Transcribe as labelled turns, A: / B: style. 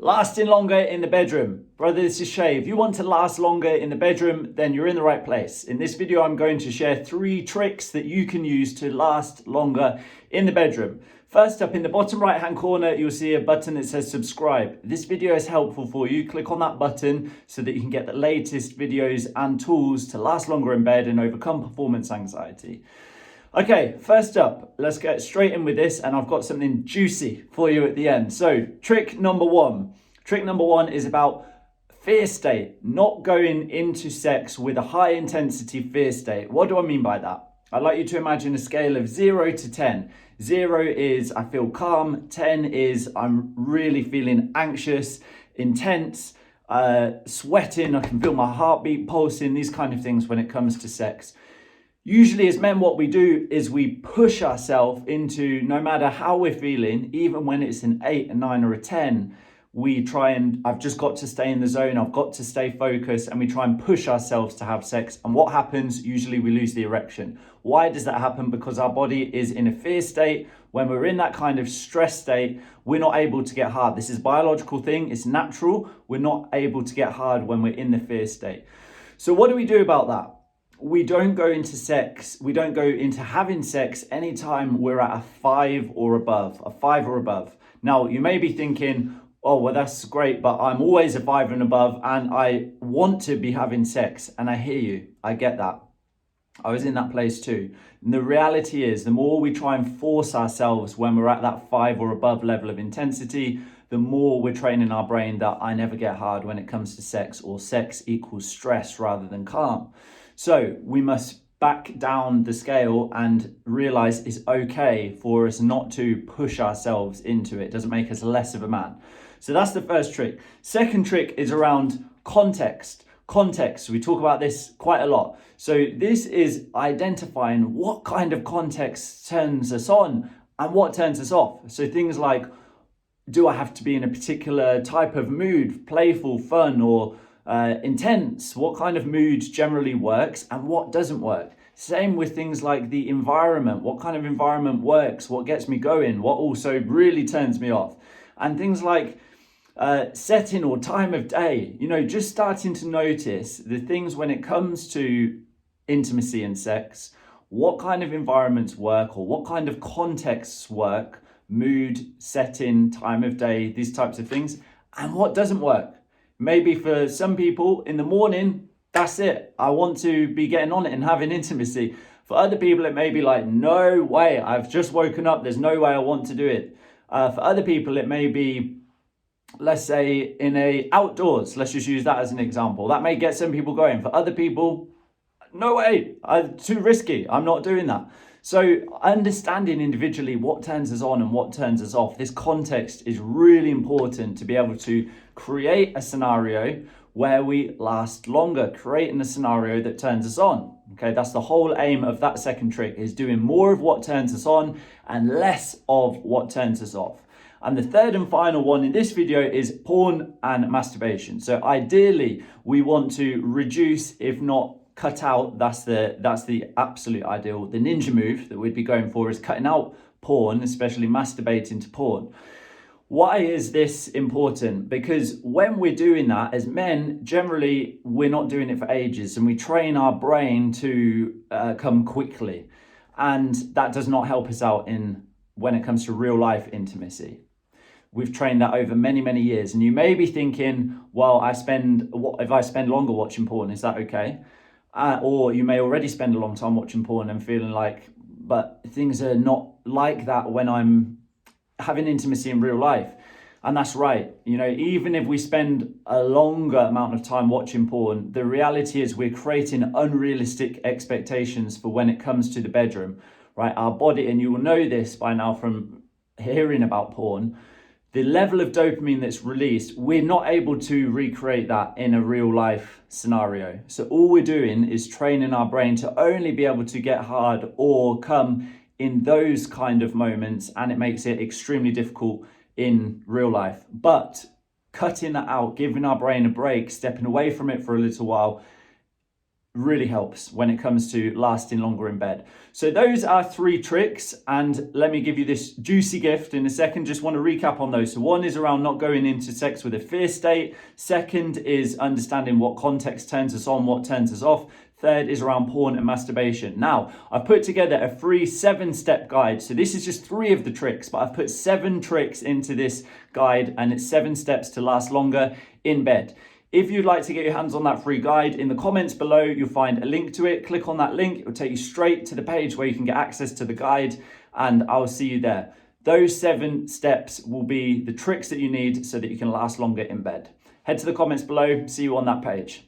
A: Lasting longer in the bedroom. Brother, this is Shay. If you want to last longer in the bedroom, then you're in the right place. In this video, I'm going to share 3 tricks that you can use to last longer in the bedroom. First up, in the bottom right hand corner, you'll see a button that says subscribe. This video is helpful for you. Click on that button so that you can get the latest videos and tools to last longer in bed and overcome performance anxiety. Okay, first up, let's get straight in with this, and I've got something juicy for you at the end. So trick number one. Trick number one is about fear state, not going into sex with a high intensity fear state. What do I mean by that? I'd like you to imagine a scale of 0 to 10. 0 is I feel calm, 10 is I'm really feeling anxious, intense, sweating, I can feel my heartbeat pulsing, these kind of things when it comes to sex. Usually as men, what we do is we push ourselves into, no matter how we're feeling, even when it's an 8, a 9 or a 10, we try and, I've just got to stay in the zone, I've got to stay focused, and we try and push ourselves to have sex. And what happens? Usually we lose the erection. Why does that happen? Because our body is in a fear state. When we're in that kind of stress state, we're not able to get hard. This is a biological thing, it's natural. We're not able to get hard when we're in the fear state. So what do we do about that? We don't go into sex, we don't go into having sex anytime we're at a 5 or above, Now, you may be thinking, oh, well, that's great, but I'm always a 5 and above and I want to be having sex. And I hear you, I get that. I was in that place too. And the reality is, the more we try and force ourselves when we're at that 5 or above level of intensity, the more we're training our brain that I never get hard when it comes to sex, or sex equals stress rather than calm. So we must back down the scale and realize it's okay for us not to push ourselves into it. It doesn't make us less of a man. So that's the first trick. Second trick is around context. Context, we talk about this quite a lot. So this is identifying what kind of context turns us on and what turns us off. So things like, do I have to be in a particular type of mood, playful, fun, or intense? What kind of mood generally works and what doesn't work? Same with things like the environment. What kind of environment works? What gets me going? What also really turns me off? And things like setting or time of day. You know, just starting to notice the things when it comes to intimacy and sex. What kind of environments work, or what kind of contexts work? Mood, setting, time of day, these types of things. And what doesn't work? Maybe for some people in the morning, that's it. I want to be getting on it and having intimacy. For other people, it may be like, no way, I've just woken up. There's no way I want to do it. For other people, it may be, let's say, in a outdoors. Let's just use that as an example. That may get some people going. For other people, no way, too risky. I'm not doing that. So understanding individually what turns us on and what turns us off, this context is really important to be able to create a scenario where we last longer, creating a scenario that turns us on. Okay, that's the whole aim of that second trick, is doing more of what turns us on and less of what turns us off. And the third and final one in this video is porn and masturbation. So ideally, we want to reduce, if not cut out, that's the absolute ideal. The ninja move that we'd be going for is cutting out porn, especially masturbating to porn. Why is this important? Because when we're doing that as men, generally we're not doing it for ages, and we train our brain to come quickly, and that does not help us out when it comes to real life intimacy. We've trained that over many, many years, and you may be thinking, well, if I spend longer watching porn, is that okay? Or you may already spend a long time watching porn and feeling like, but things are not like that when I'm having intimacy in real life. And that's right. You know, even if we spend a longer amount of time watching porn, the reality is we're creating unrealistic expectations for when it comes to the bedroom, right? Our body, and you will know this by now from hearing about porn, the level of dopamine that's released, we're not able to recreate that in a real life scenario. So all we're doing is training our brain to only be able to get hard or come in those kind of moments, and it makes it extremely difficult in real life. But cutting that out, giving our brain a break, stepping away from it for a little while, really helps when it comes to lasting longer in bed. So those are 3 tricks, and let me give you this juicy gift in a second. Just want to recap on those. So one is around not going into sex with a fear state. Second is understanding what context turns us on, what turns us off. Third is around porn and masturbation. Now, I've put together a free 7-step guide. So this is just 3 of the tricks, but I've put 7 tricks into this guide, and it's 7 steps to last longer in bed. If you'd like to get your hands on that free guide, in the comments below, you'll find a link to it. Click on that link. It will take you straight to the page where you can get access to the guide, and I'll see you there. Those 7 steps will be the tricks that you need so that you can last longer in bed. Head to the comments below. See you on that page.